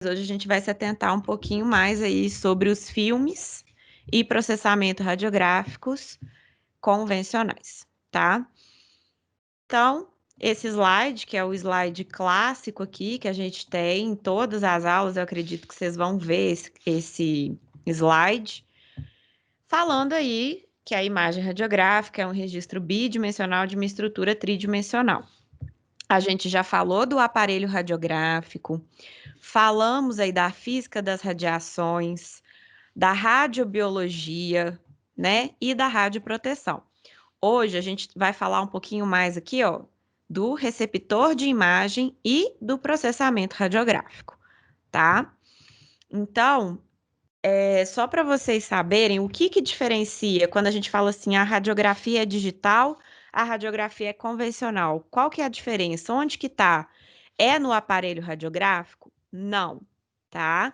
Hoje a gente vai se atentar um pouquinho mais aí sobre os filmes e processamento radiográficos convencionais, tá? Então, esse slide, que é o slide clássico aqui, que a gente tem em todas as aulas, eu acredito que vocês vão ver esse slide, falando aí que a imagem radiográfica é um registro bidimensional de uma estrutura tridimensional. A gente já falou do aparelho radiográfico, falamos aí da física das radiações, da radiobiologia, né, e da radioproteção. Hoje a gente vai falar um pouquinho mais aqui, ó, do receptor de imagem e do processamento radiográfico, tá? Então, só para vocês saberem o que diferencia quando a gente fala assim, a radiografia é digital, a radiografia é convencional. Qual que é a diferença? Onde que tá? É no aparelho radiográfico? Não, tá?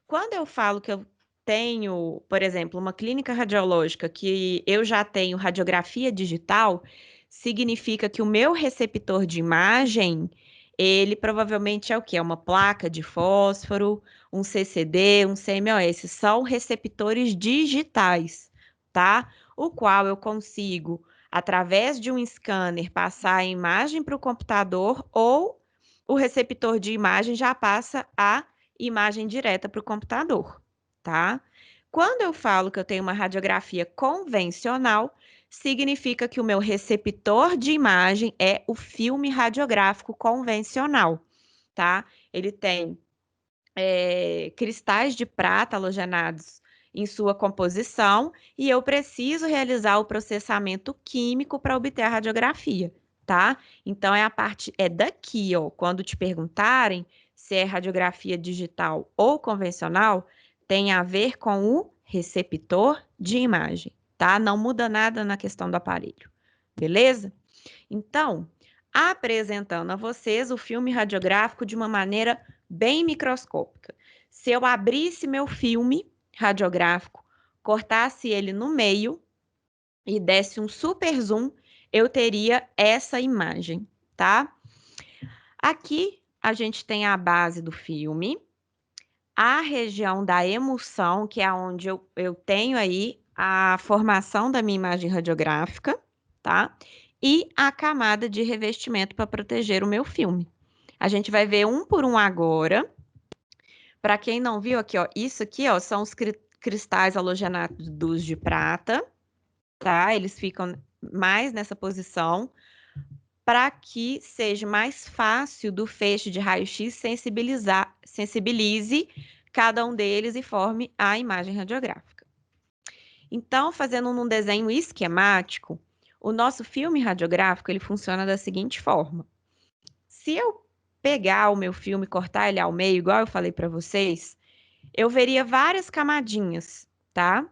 Quando eu falo que eu tenho, por exemplo, uma clínica radiológica que eu já tenho radiografia digital, significa que o meu receptor de imagem, ele provavelmente é o quê? É uma placa de fósforo, um CCD, um CMOS, são receptores digitais, tá? O qual eu consigo, através de um scanner, passar a imagem para o computador ou o receptor de imagem já passa a imagem direta para o computador, tá? Quando eu falo que eu tenho uma radiografia convencional, significa que o meu receptor de imagem é o filme radiográfico convencional, tá? Ele tem cristais de prata halogenados em sua composição e eu preciso realizar o processamento químico para obter a radiografia, tá? Então é daqui, ó, quando te perguntarem se é radiografia digital ou convencional, tem a ver com o receptor de imagem, tá? Não muda nada na questão do aparelho, beleza? Então, apresentando a vocês o filme radiográfico de uma maneira bem microscópica. Se eu abrisse meu filme radiográfico, cortasse ele no meio e desse um super zoom, eu teria essa imagem, tá? Aqui a gente tem a base do filme, a região da emulsão, que é onde eu tenho aí a formação da minha imagem radiográfica, tá? E a camada de revestimento para proteger o meu filme. A gente vai ver um por um agora. Para quem não viu aqui, ó, isso aqui, ó, são os cristais halogenados de prata, tá? Eles ficam mais nessa posição para que seja mais fácil do feixe de raio-x sensibilize cada um deles e forme a imagem radiográfica. Então, fazendo num desenho esquemático, o nosso filme radiográfico ele funciona da seguinte forma. Se eu pegar o meu filme e cortar ele ao meio, igual eu falei para vocês, eu veria várias camadinhas, tá?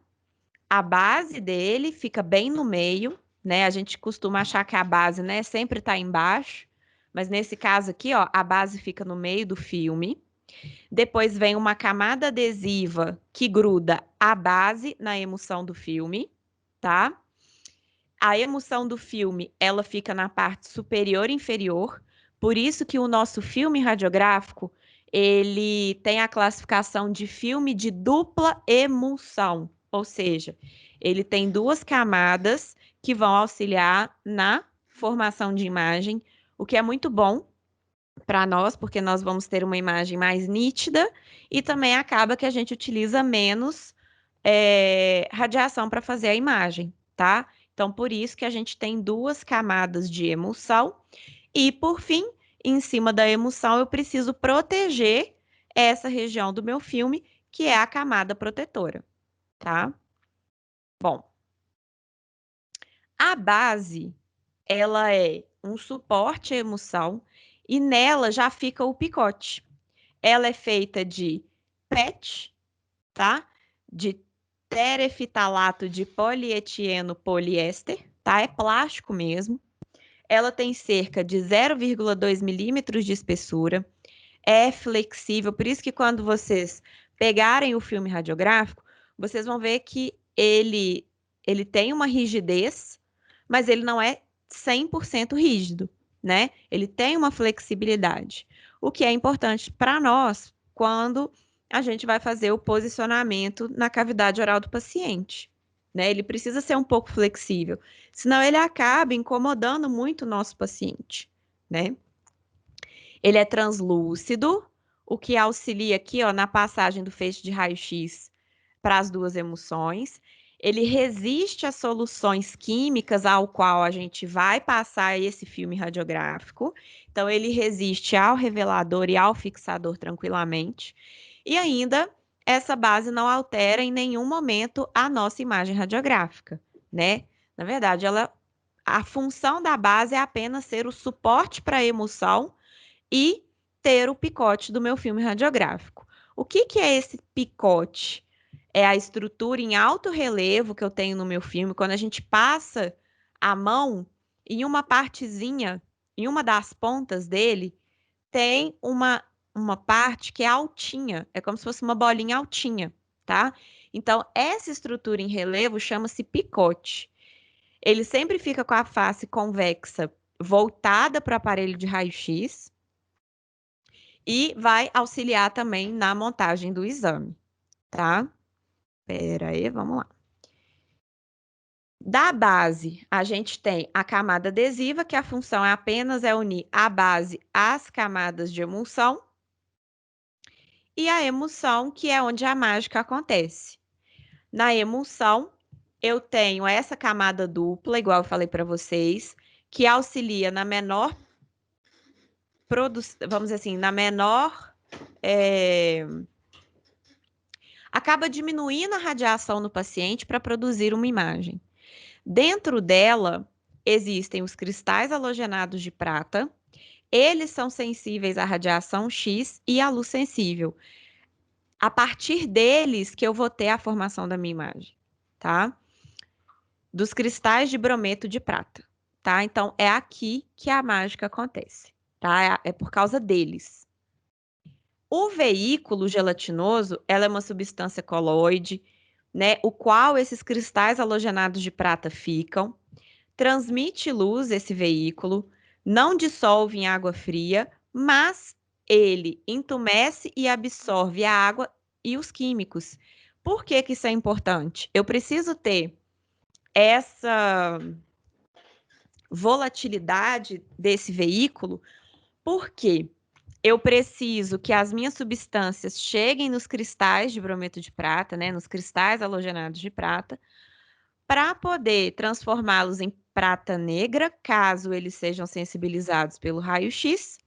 A base dele fica bem no meio, né? A gente costuma achar que a base, né, sempre está embaixo, mas nesse caso aqui, ó, a base fica no meio do filme. Depois vem uma camada adesiva que gruda a base na emulsão do filme, tá? A emulsão do filme, ela fica na parte superior e inferior, por isso que o nosso filme radiográfico, ele tem a classificação de filme de dupla emulsão, ou seja, ele tem duas camadas que vão auxiliar na formação de imagem, o que é muito bom para nós, porque nós vamos ter uma imagem mais nítida e também acaba que a gente utiliza menos radiação para fazer a imagem, tá? Então, por isso que a gente tem duas camadas de emulsão e, por fim, em cima da emulsão, eu preciso proteger essa região do meu filme, que é a camada protetora, tá? Bom, a base, ela é um suporte à emulsão e nela já fica o picote. Ela é feita de PET, tá? De terefitalato de polietieno poliéster, tá? É plástico mesmo. Ela tem cerca de 0,2 milímetros de espessura, é flexível, por isso que quando vocês pegarem o filme radiográfico, vocês vão ver que ele tem uma rigidez, mas ele não é 100% rígido, né? Ele tem uma flexibilidade. O que é importante para nós quando a gente vai fazer o posicionamento na cavidade oral do paciente, né? Ele precisa ser um pouco flexível, senão ele acaba incomodando muito o nosso paciente, né? Ele é translúcido, o que auxilia aqui, ó, na passagem do feixe de raio-x para as duas emulsões. Ele resiste às soluções químicas ao qual a gente vai passar esse filme radiográfico. Então, ele resiste ao revelador e ao fixador tranquilamente. E ainda, essa base não altera em nenhum momento a nossa imagem radiográfica, né? Na verdade, a função da base é apenas ser o suporte para a emulsão e ter o picote do meu filme radiográfico. O que que é esse picote? É a estrutura em alto relevo que eu tenho no meu filme. Quando a gente passa a mão em uma partezinha, em uma das pontas dele, tem uma parte que é altinha, é como se fosse uma bolinha altinha, tá? Então, essa estrutura em relevo chama-se picote. Ele sempre fica com a face convexa voltada para o aparelho de raio-x e vai auxiliar também na montagem do exame, tá? Pera aí, vamos lá. Da base, a gente tem a camada adesiva, que a função é apenas unir a base às camadas de emulsão, e a emulsão, que é onde a mágica acontece. Na emulsão, eu tenho essa camada dupla, igual eu falei para vocês, que auxilia na menor produção, vamos dizer assim, na menor acaba diminuindo a radiação no paciente para produzir uma imagem. Dentro dela existem os cristais halogenados de prata. Eles são sensíveis à radiação X e à luz sensível. A partir deles que eu vou ter a formação da minha imagem, tá? Dos cristais de brometo de prata, tá? Então é aqui que a mágica acontece, tá? É por causa deles. O veículo gelatinoso, ela é uma substância coloide, né, o qual esses cristais halogenados de prata ficam, transmite luz esse veículo, não dissolve em água fria, mas ele entumece e absorve a água e os químicos. Por que que isso é importante? Eu preciso ter essa volatilidade desse veículo, porque eu preciso que as minhas substâncias cheguem nos cristais de brometo de prata, né, nos cristais halogenados de prata, para poder transformá-los em prata negra, caso eles sejam sensibilizados pelo raio-x,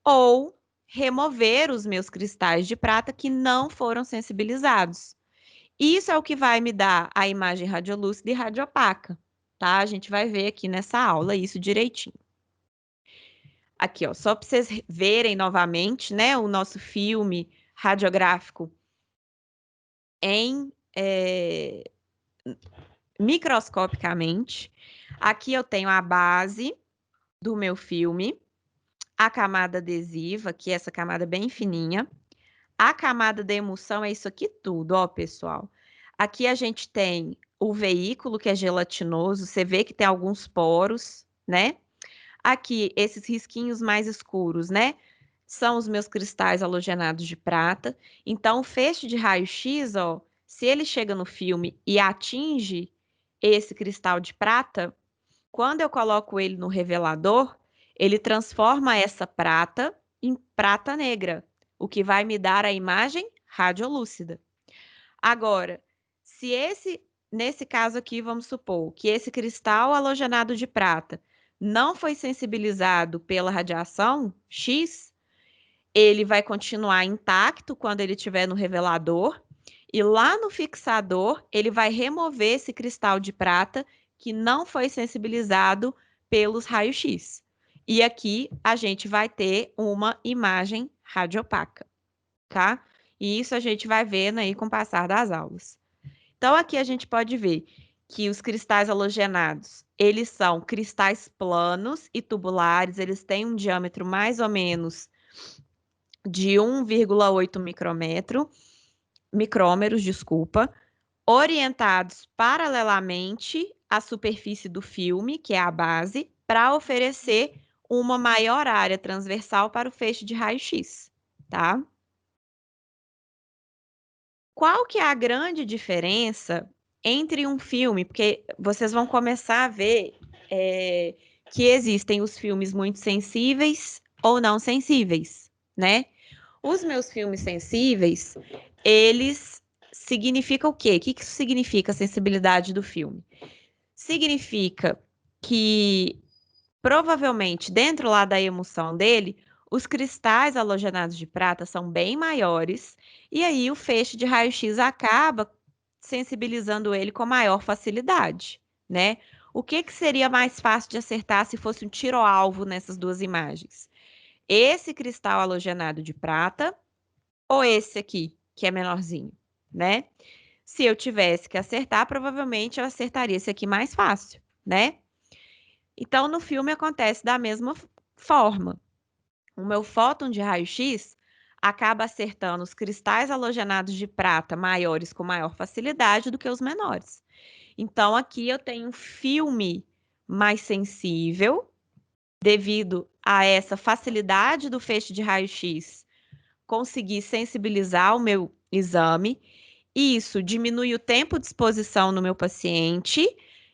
ou remover os meus cristais de prata que não foram sensibilizados. Isso é o que vai me dar a imagem radiolúcida e radiopaca, tá? A gente vai ver aqui nessa aula isso direitinho. Aqui, ó, só para vocês verem novamente, né, o nosso filme radiográfico em microscopicamente. Aqui eu tenho a base do meu filme, a camada adesiva, que é essa camada bem fininha. A camada de emulsão é isso aqui tudo, ó, pessoal. Aqui a gente tem o veículo, que é gelatinoso. Você vê que tem alguns poros, né? Aqui, esses risquinhos mais escuros, né? São os meus cristais halogenados de prata. Então, o feixe de raio-x, ó, se ele chega no filme e atinge esse cristal de prata, quando eu coloco ele no revelador, ele transforma essa prata em prata negra, o que vai me dar a imagem radiolúcida. Agora, se nesse caso aqui, vamos supor que esse cristal halogenado de prata não foi sensibilizado pela radiação X, ele vai continuar intacto quando ele estiver no revelador, e lá no fixador, ele vai remover esse cristal de prata que não foi sensibilizado pelos raios-x. E aqui a gente vai ter uma imagem radiopaca, tá? E isso a gente vai vendo aí com o passar das aulas. Então, aqui a gente pode ver que os cristais halogenados, eles são cristais planos e tubulares, eles têm um diâmetro mais ou menos de 1,8 micrômeros, desculpa, orientados paralelamente à superfície do filme, que é a base, para oferecer uma maior área transversal para o feixe de raio-x, tá? qual que é a grande diferença entre um filme? Porque vocês vão começar a ver que existem os filmes muito sensíveis ou não sensíveis, né? Os meus filmes sensíveis, eles significam o quê? O que que isso significa, a sensibilidade do filme? Significa que provavelmente dentro lá da emoção dele, os cristais halogenados de prata são bem maiores, e aí o feixe de raio-x acaba sensibilizando ele com maior facilidade, né? O que que seria mais fácil de acertar se fosse um tiro-alvo nessas duas imagens? Esse cristal halogenado de prata ou esse aqui, que é menorzinho, né? Se eu tivesse que acertar, provavelmente eu acertaria esse aqui mais fácil, né? Então, no filme acontece da mesma forma. O meu fóton de raio-x acaba acertando os cristais halogenados de prata maiores com maior facilidade do que os menores. Então, aqui eu tenho um filme mais sensível, devido a essa facilidade do feixe de raio-x conseguir sensibilizar o meu exame. Isso diminui o tempo de exposição no meu paciente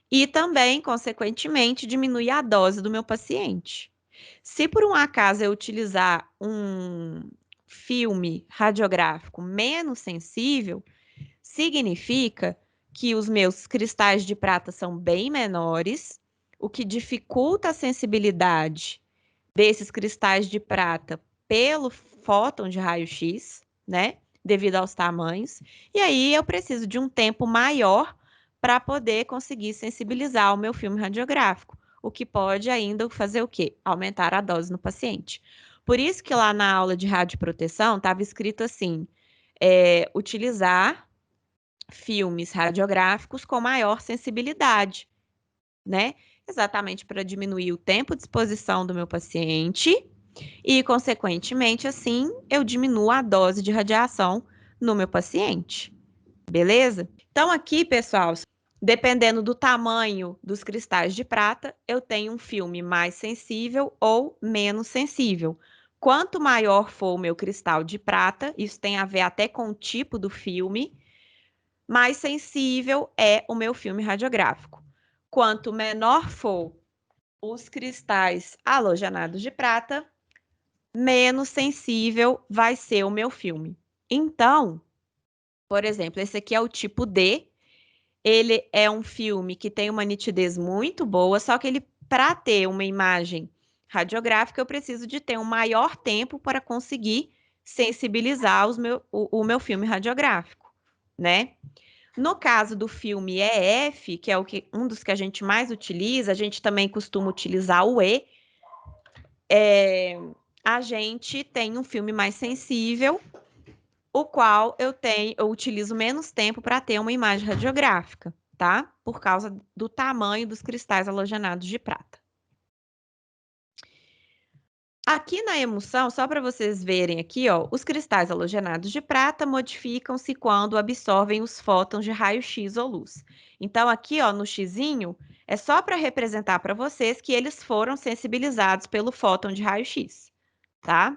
e também, consequentemente, diminui a dose do meu paciente. Se por um acaso eu utilizar um filme radiográfico menos sensível, significa que os meus cristais de prata são bem menores, o que dificulta a sensibilidade desses cristais de prata pelo fóton de raio-x, né? Devido aos tamanhos. E aí eu preciso de um tempo maior para poder conseguir sensibilizar o meu filme radiográfico, o que pode ainda fazer o quê? Aumentar a dose no paciente. Por isso que lá na aula de radioproteção estava escrito assim: utilizar filmes radiográficos com maior sensibilidade, né? Exatamente para diminuir o tempo de exposição do meu paciente e, consequentemente, assim, eu diminuo a dose de radiação no meu paciente. Beleza? Então, aqui, pessoal, dependendo do tamanho dos cristais de prata, eu tenho um filme mais sensível ou menos sensível. Quanto maior for o meu cristal de prata, isso tem a ver até com o tipo do filme, mais sensível é o meu filme radiográfico. Quanto menor for os cristais halogenados de prata, menos sensível vai ser o meu filme. Então, por exemplo, esse aqui é o tipo D. Ele é um filme que tem uma nitidez muito boa, só que ele, para ter uma imagem radiográfica, eu preciso de ter um maior tempo para conseguir sensibilizar o meu filme radiográfico, né? No caso do filme EF, que é um dos que a gente mais utiliza, a gente também costuma utilizar o E, a gente tem um filme mais sensível, o qual eu utilizo menos tempo para ter uma imagem radiográfica, tá? Por causa do tamanho dos cristais halogenados de prata. Aqui na emulsão, só para vocês verem aqui, ó, os cristais halogenados de prata modificam-se quando absorvem os fótons de raio-x ou luz. Então, aqui, ó, no xizinho, é só para representar para vocês que eles foram sensibilizados pelo fóton de raio-x, tá?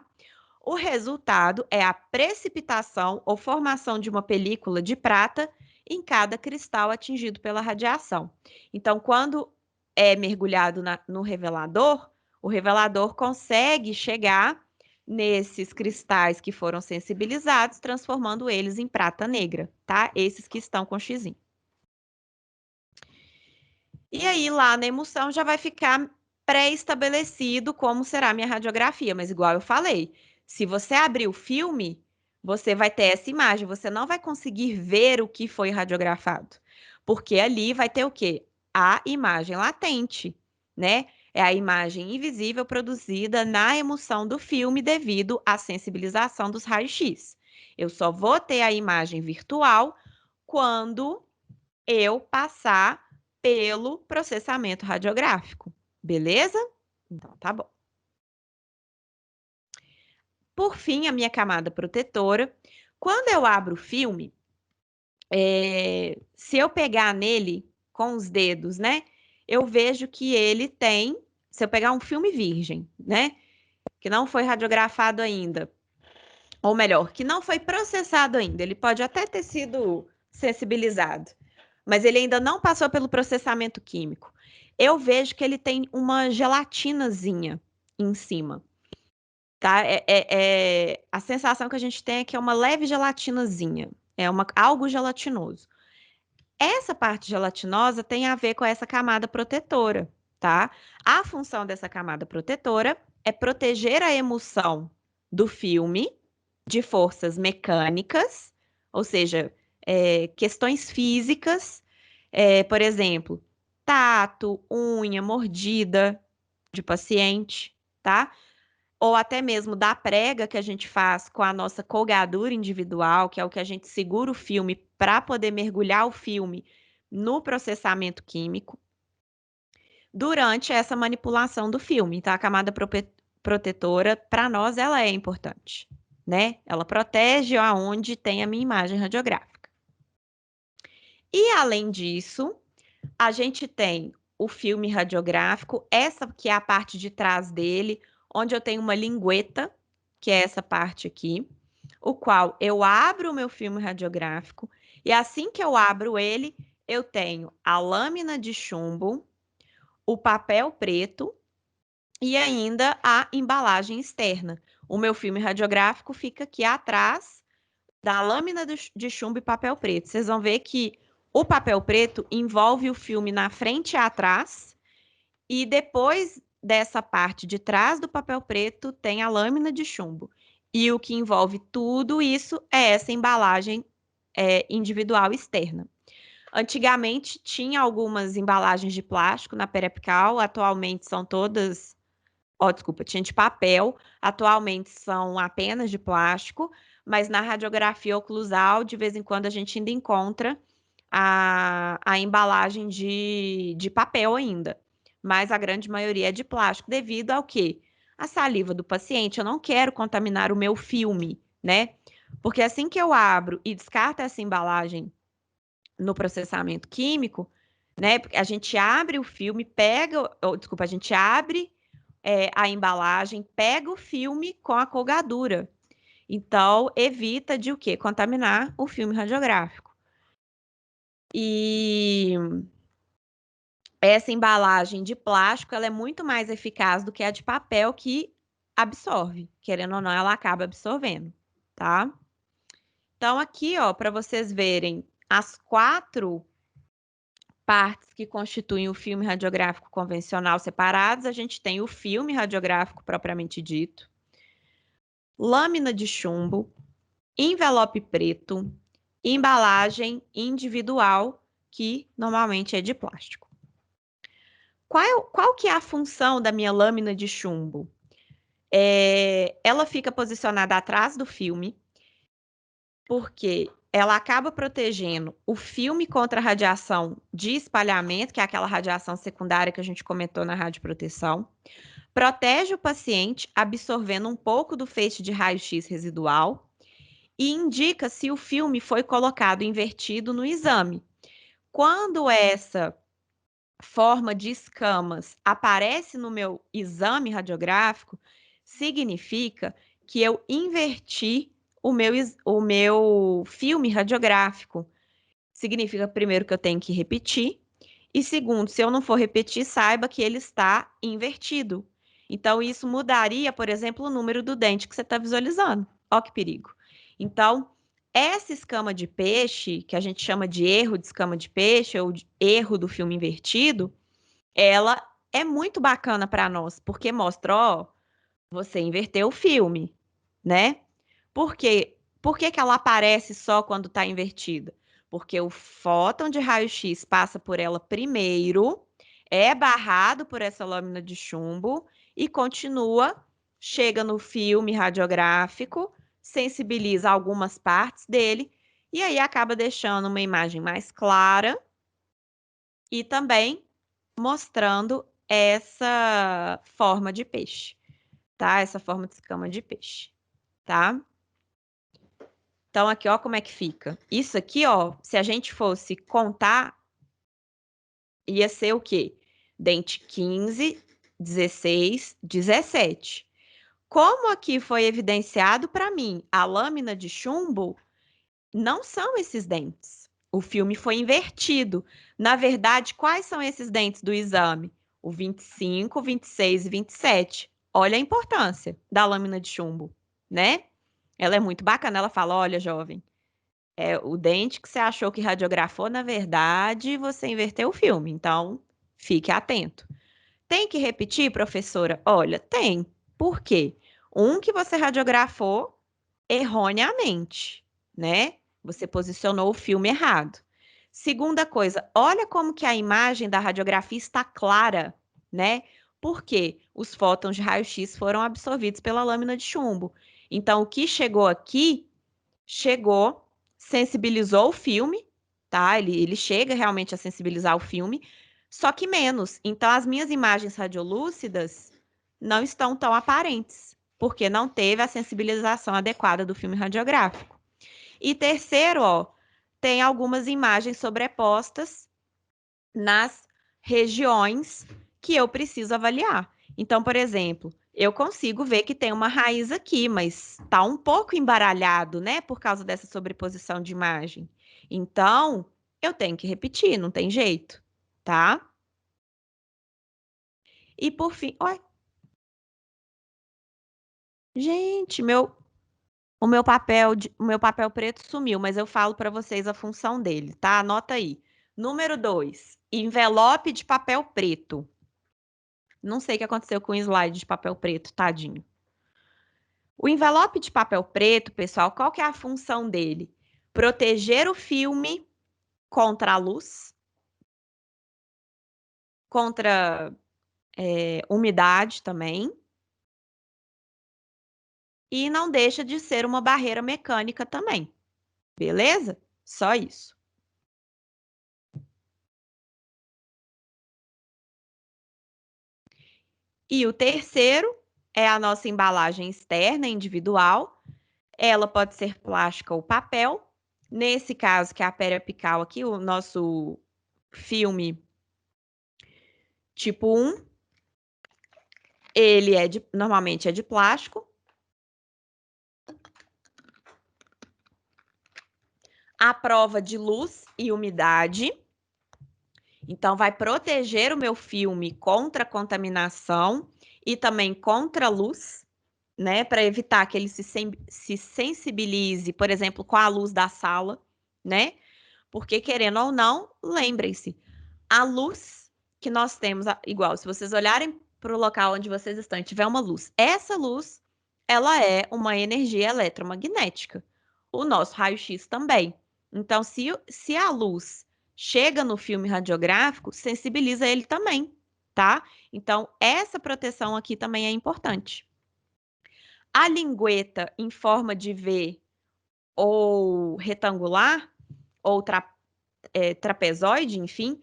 O resultado é a precipitação ou formação de uma película de prata em cada cristal atingido pela radiação. Então, quando é mergulhado no revelador, o revelador consegue chegar nesses cristais que foram sensibilizados, transformando eles em prata negra, tá? Esses que estão com xizinho. E aí, lá na emulsão, já vai ficar pré-estabelecido como será a minha radiografia, mas igual eu falei, se você abrir o filme, você vai ter essa imagem, você não vai conseguir ver o que foi radiografado, porque ali vai ter o quê? A imagem latente, né? É a imagem invisível produzida na emulsão do filme devido à sensibilização dos raios-x. Eu só vou ter a imagem virtual quando eu passar pelo processamento radiográfico, beleza? Então, tá bom. Por fim, a minha camada protetora. Quando eu abro o filme, se eu pegar nele com os dedos, né? Eu vejo que ele tem, se eu pegar um filme virgem, né? Que não foi radiografado ainda, ou melhor, que não foi processado ainda. Ele pode até ter sido sensibilizado, mas ele ainda não passou pelo processamento químico. Eu vejo que ele tem uma gelatinazinha em cima, tá? A sensação que a gente tem é que é uma leve gelatinazinha, algo gelatinoso. Essa parte gelatinosa tem a ver com essa camada protetora, tá? A função dessa camada protetora é proteger a emulsão do filme de forças mecânicas, ou seja, questões físicas, por exemplo, tato, unha, mordida de paciente, tá? Ou até mesmo da prega que a gente faz com a nossa colgadura individual, que é o que a gente segura o filme para poder mergulhar o filme no processamento químico, durante essa manipulação do filme. Então, a camada protetora, para nós, ela é importante, né? Ela protege aonde tem a minha imagem radiográfica. E, além disso, a gente tem o filme radiográfico, essa que é a parte de trás dele, onde eu tenho uma lingueta, que é essa parte aqui, o qual eu abro o meu filme radiográfico, e assim que eu abro ele, eu tenho a lâmina de chumbo, o papel preto e ainda a embalagem externa. O meu filme radiográfico fica aqui atrás da lâmina de chumbo e papel preto. Vocês vão ver que o papel preto envolve o filme na frente e atrás, e depois dessa parte de trás do papel preto tem a lâmina de chumbo. E o que envolve tudo isso é essa embalagem individual externa. Antigamente tinha algumas embalagens de plástico na Perepcal, atualmente são todas. Ó, desculpa, tinha de papel, atualmente são apenas de plástico, mas na radiografia oclusal, de vez em quando a gente ainda encontra a embalagem de papel ainda. Mas a grande maioria é de plástico, devido ao quê? A saliva do paciente. Eu não quero contaminar o meu filme, né? Porque assim que eu abro e descarto essa embalagem no processamento químico, né? A gente abre o filme, desculpa, a gente abre a embalagem, pega o filme com a colgadura. Então, evita de o quê? Contaminar o filme radiográfico. E essa embalagem de plástico, ela é muito mais eficaz do que a de papel que absorve. Querendo ou não, ela acaba absorvendo, tá? Então, aqui, ó, para vocês verem as 4 partes que constituem o filme radiográfico convencional separados, a gente tem o filme radiográfico propriamente dito, lâmina de chumbo, envelope preto, embalagem individual, que normalmente é de plástico. Qual que é a função da minha lâmina de chumbo? Ela fica posicionada atrás do filme, porque ela acaba protegendo o filme contra a radiação de espalhamento, que é aquela radiação secundária que a gente comentou na radioproteção. Protege o paciente, absorvendo um pouco do feixe de raio-x residual e indica se o filme foi colocado invertido no exame. Quando essa forma de escamas aparece no meu exame radiográfico, significa que eu inverti o meu filme radiográfico. Significa, primeiro, que eu tenho que repetir, e segundo, se eu não for repetir, saiba que ele está invertido. Então, isso mudaria, por exemplo, o número do dente que você está visualizando. Ó, que perigo. Então, essa escama de peixe, que a gente chama de erro de escama de peixe ou de erro do filme invertido, ela é muito bacana para nós, porque mostra, ó, você inverteu o filme, né? Por quê? Por que que ela aparece só quando está invertida? Porque o fóton de raio-x passa por ela primeiro, é barrado por essa lâmina de chumbo e continua, chega no filme radiográfico, sensibiliza algumas partes dele e aí acaba deixando uma imagem mais clara e também mostrando essa forma de peixe, tá? Essa forma de escama de peixe, tá? Então, aqui, ó, como é que fica. Isso aqui, ó, se a gente fosse contar, ia ser o quê? Dente 15, 16, 17. Como aqui foi evidenciado para mim, a lâmina de chumbo não são esses dentes. O filme foi invertido. Na verdade, quais são esses dentes do exame? O 25, 26 e 27. Olha a importância da lâmina de chumbo, né? Ela é muito bacana. Ela fala: olha, jovem, é o dente que você achou que radiografou, na verdade, você inverteu o filme. Então, fique atento. Tem que repetir, professora? Olha, tem. Por quê? Um que você radiografou erroneamente, né? Você posicionou o filme errado. Segunda coisa, olha como que a imagem da radiografia está clara, né? Porque os fótons de raio-x foram absorvidos pela lâmina de chumbo. Então, o que chegou aqui, chegou, sensibilizou o filme, tá? Ele chega realmente a sensibilizar o filme, só que menos. Então, as minhas imagens radiolúcidas não estão tão aparentes, porque não teve a sensibilização adequada do filme radiográfico. E terceiro, ó, tem algumas imagens sobrepostas nas regiões que eu preciso avaliar. Então, por exemplo, eu consigo ver que tem uma raiz aqui, mas está um pouco embaralhado, né, por causa dessa sobreposição de imagem. Então, eu tenho que repetir, não tem jeito, tá? E por fim, oi, gente, o meu papel preto sumiu, mas eu falo para vocês a função dele, tá? Anota aí. Número 2, envelope de papel preto. Não sei o que aconteceu com o slide de papel preto, tadinho. O envelope de papel preto, pessoal, qual que é a função dele? Proteger o filme contra a luz, contra umidade também, e não deixa de ser uma barreira mecânica também, beleza? Só isso. E o terceiro é a nossa embalagem externa individual. Ela pode ser plástica ou papel. Nesse caso, que é a periapical aqui, o nosso filme tipo 1, ele normalmente é de plástico. A prova de luz e umidade. Então, vai proteger o meu filme contra contaminação e também contra a luz, né? Para evitar que ele se sensibilize, por exemplo, com a luz da sala, né? Porque, querendo ou não, lembrem-se, a luz que nós temos, igual, se vocês olharem para o local onde vocês estão e tiver uma luz, essa luz, ela é uma energia eletromagnética. O nosso raio-x também. Então, se a luz chega no filme radiográfico, sensibiliza ele também, tá? Então, essa proteção aqui também é importante. A lingueta em forma de V ou retangular, ou trapezoide, enfim,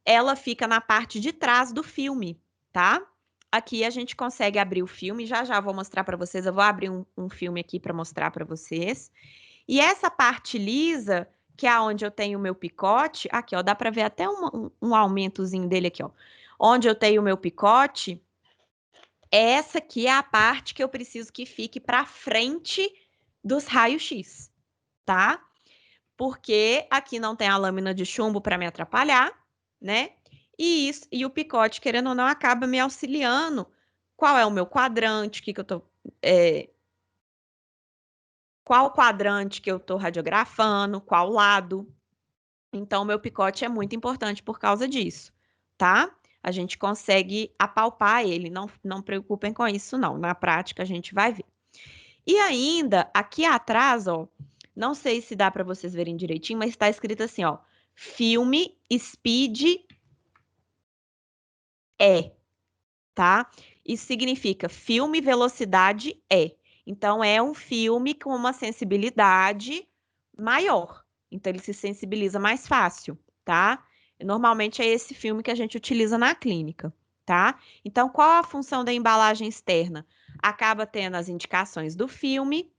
ela fica na parte de trás do filme, tá? Aqui a gente consegue abrir o filme, já já vou mostrar para vocês, eu vou abrir um filme aqui para mostrar para vocês. E essa parte lisa, que é onde eu tenho o meu picote, aqui, ó, dá para ver até um aumentozinho dele aqui, ó. Onde eu tenho o meu picote, essa aqui é a parte que eu preciso que fique para frente dos raios-x, tá? Porque aqui não tem a lâmina de chumbo para me atrapalhar, né? E o picote, querendo ou não, acaba me auxiliando. Qual é o meu quadrante, qual quadrante que eu estou radiografando, qual lado. Então, o meu picote é muito importante por causa disso, tá? A gente consegue apalpar ele, não preocupem com isso, não. Na prática, a gente vai ver. E ainda, aqui atrás, ó, não sei se dá para vocês verem direitinho, mas está escrito assim, ó, filme Speed E, tá? Isso significa filme velocidade E. Então, é um filme com uma sensibilidade maior. Então, ele se sensibiliza mais fácil, tá? Normalmente é esse filme que a gente utiliza na clínica, tá? Então, qual a função da embalagem externa? Acaba tendo as indicações do filme,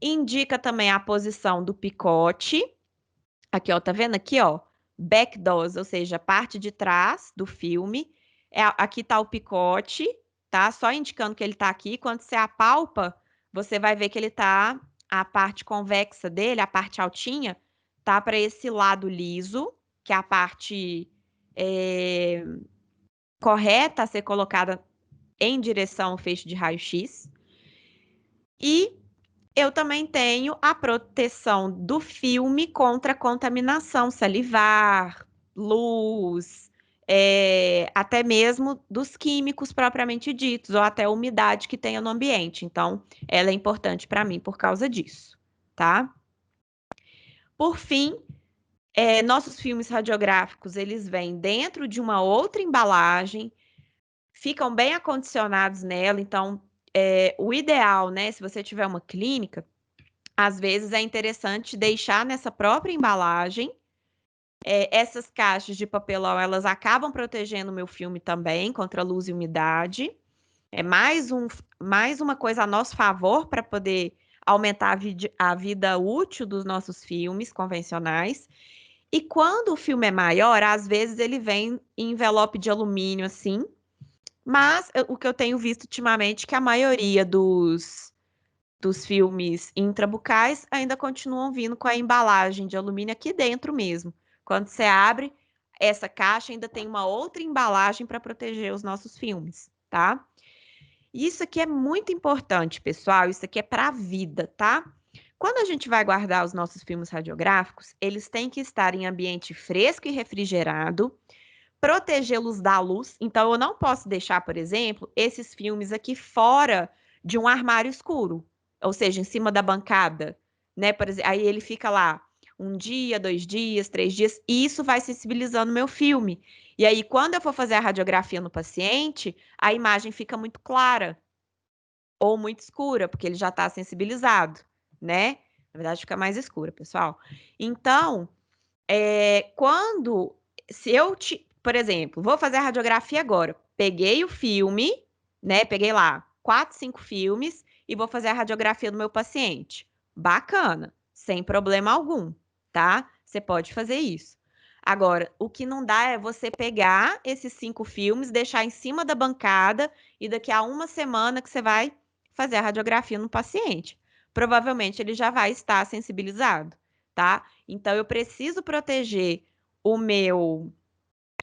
indica também a posição do picote. Aqui, ó, tá vendo aqui, ó? Backdoors, ou seja, a parte de trás do filme. Aqui tá o picote, tá? Só indicando que ele tá aqui. Quando você apalpa, você vai ver que ele tá, a parte convexa dele, a parte altinha, tá para esse lado liso, que é a parte correta a ser colocada em direção ao feixe de raio-x. E eu também tenho a proteção do filme contra contaminação salivar, luz, até mesmo dos químicos propriamente ditos, ou até a umidade que tenha no ambiente. Então, ela é importante para mim por causa disso, tá? Por fim, nossos filmes radiográficos, eles vêm dentro de uma outra embalagem, ficam bem acondicionados nela. Então, o ideal, né, se você tiver uma clínica, às vezes é interessante deixar nessa própria embalagem. Essas caixas de papelão, elas acabam protegendo o meu filme também contra luz e umidade. É mais uma coisa a nosso favor para poder aumentar a vida útil dos nossos filmes convencionais. E quando o filme é maior, às vezes ele vem em envelope de alumínio, assim. Mas o que eu tenho visto ultimamente é que a maioria dos filmes intrabucais ainda continuam vindo com a embalagem de alumínio aqui dentro mesmo. Quando você abre, essa caixa ainda tem uma outra embalagem para proteger os nossos filmes, tá? Isso aqui é muito importante, pessoal. Isso aqui é para a vida, tá? Quando a gente vai guardar os nossos filmes radiográficos, eles têm que estar em ambiente fresco e refrigerado, protegê-los da luz. Então, eu não posso deixar, por exemplo, esses filmes aqui fora de um armário escuro, ou seja, em cima da bancada, né? Por exemplo, aí ele fica lá um dia, 2 dias, 3 dias, e isso vai sensibilizando o meu filme. E aí, quando eu for fazer a radiografia no paciente, a imagem fica muito clara ou muito escura, porque ele já está sensibilizado, né? Na verdade, fica mais escura, pessoal. Então, quando, se eu por exemplo, vou fazer a radiografia agora, peguei o filme, né? Peguei lá 4, 5 filmes e vou fazer a radiografia do meu paciente. Bacana, sem problema algum, tá? Você pode fazer isso. Agora, o que não dá é você pegar esses 5 filmes, deixar em cima da bancada e daqui a uma semana que você vai fazer a radiografia no paciente. Provavelmente ele já vai estar sensibilizado, tá? Então, eu preciso proteger o meu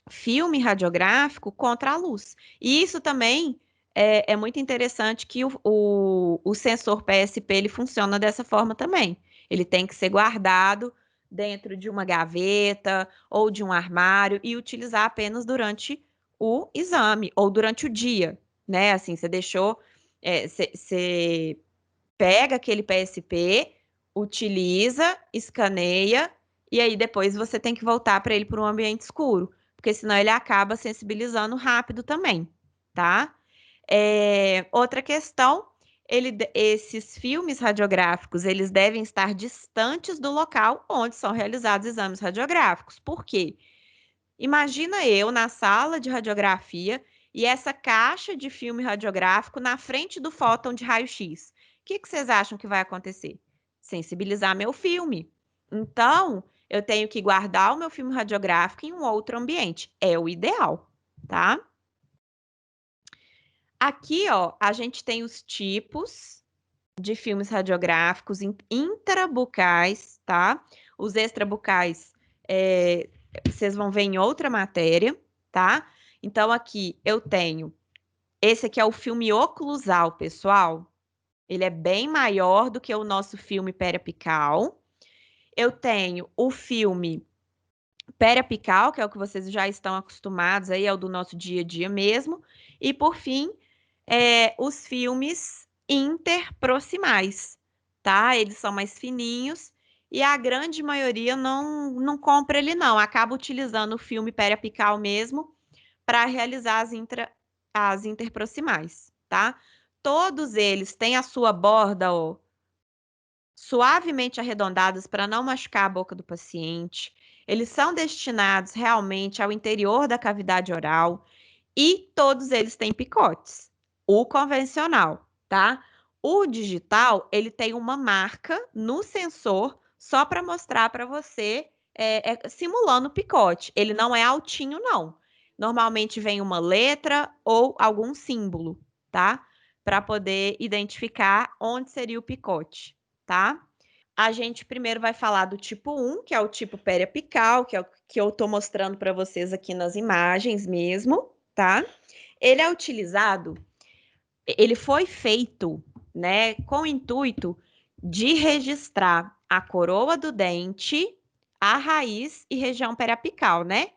filme radiográfico contra a luz. E isso também é muito interessante que o sensor PSP ele funciona dessa forma também. Ele tem que ser guardado dentro de uma gaveta ou de um armário e utilizar apenas durante o exame ou durante o dia, né? Assim, você deixou, você pega aquele PSP, utiliza, escaneia, e aí depois você tem que voltar para ele para um ambiente escuro, porque senão ele acaba sensibilizando rápido também, tá? Outra questão, esses filmes radiográficos, eles devem estar distantes do local onde são realizados exames radiográficos. Por quê? Imagina eu na sala de radiografia e essa caixa de filme radiográfico na frente do fóton de raio-x. O que vocês acham que vai acontecer? Sensibilizar meu filme. Então, eu tenho que guardar o meu filme radiográfico em um outro ambiente. É o ideal, tá? Aqui, ó, a gente tem os tipos de filmes radiográficos intrabucais, tá? Os extrabucais, vocês vão ver em outra matéria, tá? Então, aqui eu tenho. Esse aqui é o filme oclusal, pessoal. Ele é bem maior do que o nosso filme periapical. Eu tenho o filme periapical, que é o que vocês já estão acostumados aí, é o do nosso dia a dia mesmo. E, por fim, os filmes interproximais, tá? Eles são mais fininhos e a grande maioria não compra ele, não. Acaba utilizando o filme periapical mesmo para realizar as interproximais, tá? Todos eles têm a sua borda, ó, suavemente arredondadas para não machucar a boca do paciente. Eles são destinados realmente ao interior da cavidade oral e todos eles têm picotes. O convencional, tá? O digital, ele tem uma marca no sensor só para mostrar para você, simulando o picote. Ele não é altinho, não. Normalmente vem uma letra ou algum símbolo, tá? Para poder identificar onde seria o picote, tá? A gente primeiro vai falar do tipo 1, que é o tipo periapical, que é o que eu estou mostrando para vocês aqui nas imagens mesmo, tá? Ele é utilizado, ele foi feito, né, com o intuito de registrar a coroa do dente, a raiz e região periapical, né?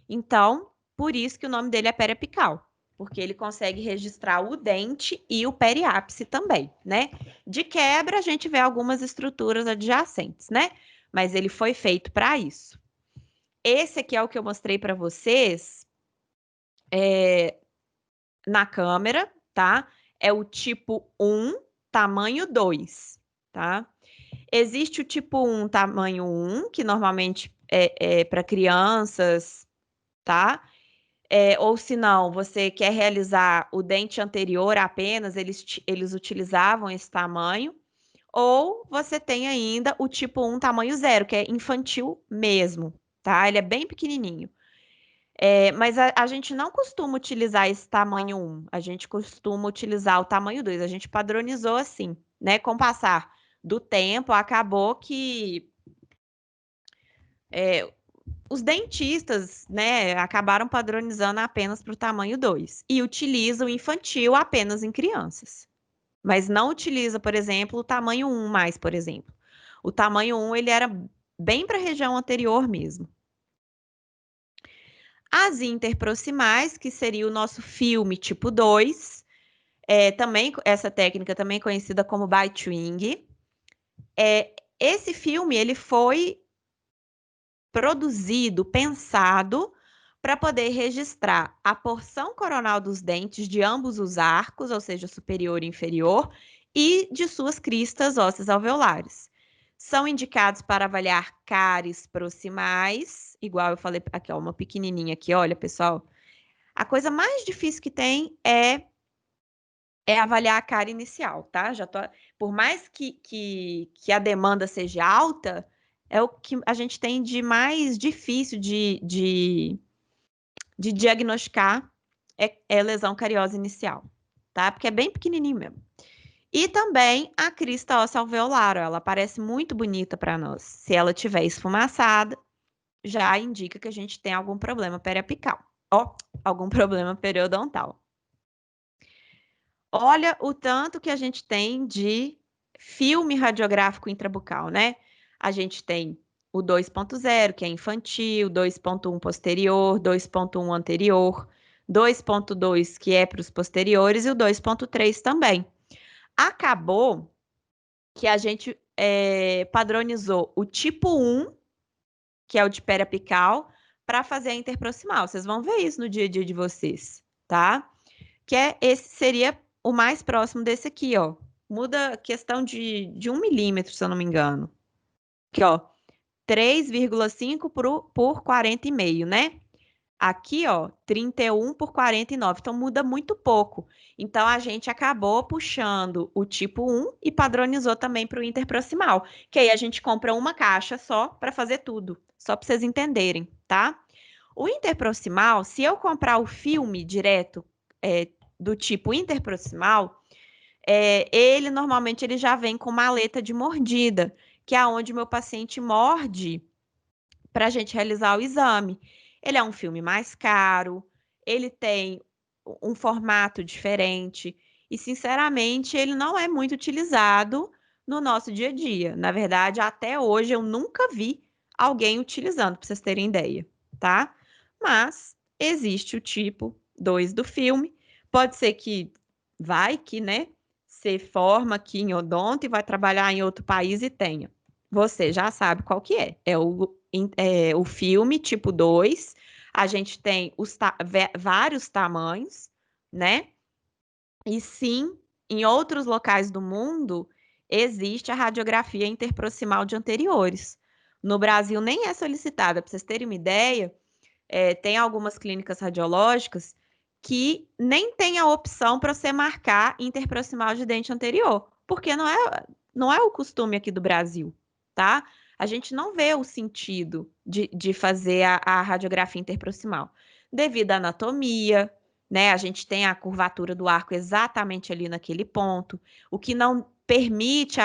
Então, por isso que o nome dele é periapical, porque ele consegue registrar o dente e o periápice também, né? De quebra, a gente vê algumas estruturas adjacentes, né? Mas ele foi feito para isso. Esse aqui é o que eu mostrei para vocês na câmera, tá? É o tipo 1, tamanho 2, tá? Existe o tipo 1, tamanho 1, que normalmente é para crianças, tá? Ou se não, você quer realizar o dente anterior apenas, eles utilizavam esse tamanho. Ou você tem ainda o tipo 1 tamanho 0, que é infantil mesmo, tá? Ele é bem pequenininho. Mas a gente não costuma utilizar esse tamanho 1, a gente costuma utilizar o tamanho 2. A gente padronizou assim, né? Com o passar do tempo, acabou que é, os dentistas, né, acabaram padronizando apenas para o tamanho 2 e utilizam o infantil apenas em crianças. Mas não utiliza, por exemplo, o tamanho 1 mais, por exemplo. O tamanho 1 ele era bem para a região anterior mesmo. As interproximais, que seria o nosso filme tipo 2, também essa técnica também conhecida como bite-wing. Esse filme ele foi produzido, pensado para poder registrar a porção coronal dos dentes de ambos os arcos, ou seja, superior e inferior, e de suas cristas ósseas alveolares. São indicados para avaliar cáries proximais, igual eu falei aqui, ó, uma pequenininha aqui, olha, pessoal. A coisa mais difícil que tem é avaliar a cárie inicial, tá? Por mais que a demanda seja alta, é o que a gente tem de mais difícil de diagnosticar é lesão cariosa inicial, tá? Porque é bem pequenininho mesmo. E também a crista óssea alveolar, ó, ela parece muito bonita para nós. Se ela tiver esfumaçada, já indica que a gente tem algum problema periapical, ó, algum problema periodontal. Olha o tanto que a gente tem de filme radiográfico intrabucal, né? A gente tem o 2.0, que é infantil, 2.1 posterior, 2.1 anterior, 2.2, que é para os posteriores, e o 2.3 também. Acabou que a gente padronizou o tipo 1, que é o de periapical, para fazer a interproximal. Vocês vão ver isso no dia a dia de vocês, tá? Esse seria o mais próximo desse aqui, ó. Muda a questão de 1 milímetro, se eu não me engano. Aqui, ó, 3,5 por 40,5, né? Aqui, ó, 31 por 49. Então, muda muito pouco. Então, a gente acabou puxando o tipo 1 e padronizou também para o interproximal. Que aí a gente compra uma caixa só para fazer tudo. Só para vocês entenderem, tá? O interproximal, se eu comprar o filme direto do tipo interproximal, ele normalmente ele já vem com maleta de mordida, que é onde o meu paciente morde para a gente realizar o exame. Ele é um filme mais caro, ele tem um formato diferente e, sinceramente, ele não é muito utilizado no nosso dia a dia. Na verdade, até hoje eu nunca vi alguém utilizando, para vocês terem ideia, tá? Mas existe o tipo 2 do filme. Pode ser que vai que, né? Você forma aqui em odonto e vai trabalhar em outro país e tenha. Você já sabe qual que é. É o filme tipo 2. A gente tem vários tamanhos, né? E sim, em outros locais do mundo, existe a radiografia interproximal de anteriores. No Brasil, nem é solicitada. Para vocês terem uma ideia, tem algumas clínicas radiológicas que nem tem a opção para você marcar interproximal de dente anterior, porque não é o costume aqui do Brasil, tá? A gente não vê o sentido de fazer a radiografia interproximal, devido à anatomia, né? A gente tem a curvatura do arco exatamente ali naquele ponto, o que não permite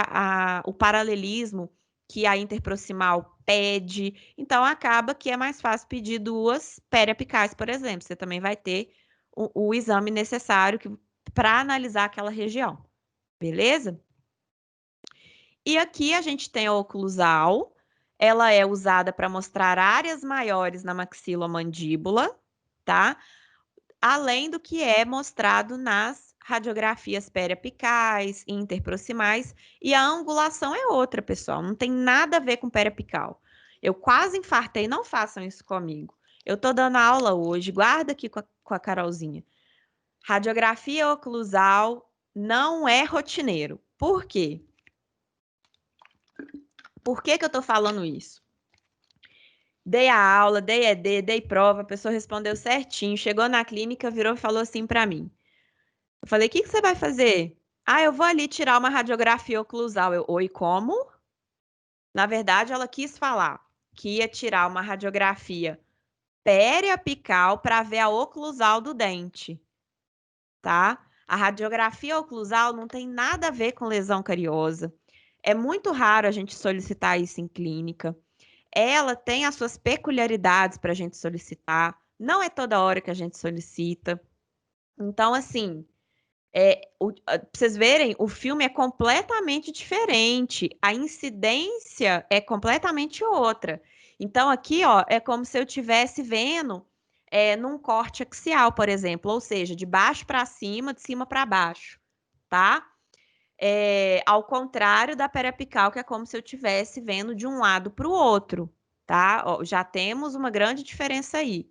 o paralelismo que a interproximal pede. Então, acaba que é mais fácil pedir duas periapicais, por exemplo. Você também vai ter o exame necessário para analisar aquela região, beleza? E aqui a gente tem a oclusal. Ela é usada para mostrar áreas maiores na maxilomandíbula, tá? Além do que é mostrado nas radiografias periapicais, interproximais, e a angulação é outra, pessoal, não tem nada a ver com periapical. Eu quase infartei, não façam isso comigo. Eu tô dando aula hoje, guarda aqui com a Carolzinha. Radiografia oclusal não é rotineiro. Por quê? Por que que eu tô falando isso? Dei a aula, dei ED, dei prova, a pessoa respondeu certinho, chegou na clínica, virou e falou assim para mim. Eu falei, o que que você vai fazer? Ah, eu vou ali tirar uma radiografia oclusal. Eu, oi, como? Na verdade, ela quis falar que ia tirar uma radiografia periapical para ver a oclusal do dente, tá? A radiografia oclusal não tem nada a ver com lesão cariosa. É muito raro a gente solicitar isso em clínica. Ela tem as suas peculiaridades para a gente solicitar. Não é toda hora que a gente solicita. Então, assim, pra vocês verem, o filme é completamente diferente, a incidência é completamente outra. Então, aqui, ó, é como se eu estivesse vendo num corte axial, por exemplo, ou seja, de baixo para cima, de cima para baixo, tá? Ao contrário da periapical, que é como se eu estivesse vendo de um lado para o outro, tá? Ó, já temos uma grande diferença aí.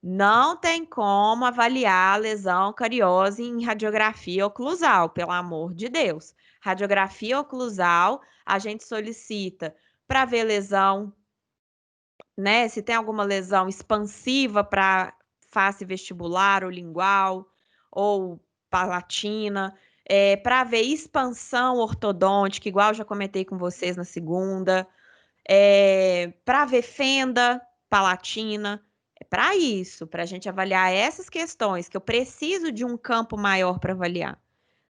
Não tem como avaliar a lesão cariose em radiografia oclusal, pelo amor de Deus. Radiografia oclusal, a gente solicita para ver lesão, né? Se tem alguma lesão expansiva para face vestibular ou lingual ou palatina, para ver expansão ortodôntica, igual eu já comentei com vocês na segunda, para ver fenda palatina. É para isso, para a gente avaliar essas questões, que eu preciso de um campo maior para avaliar.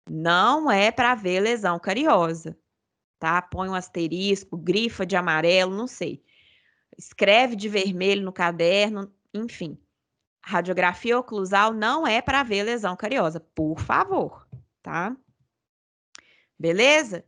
Não é para ver lesão cariosa, tá? Põe um asterisco, grifa de amarelo, não sei. Escreve de vermelho no caderno, enfim. Radiografia oclusal não é para ver lesão cariosa, por favor, tá? Beleza?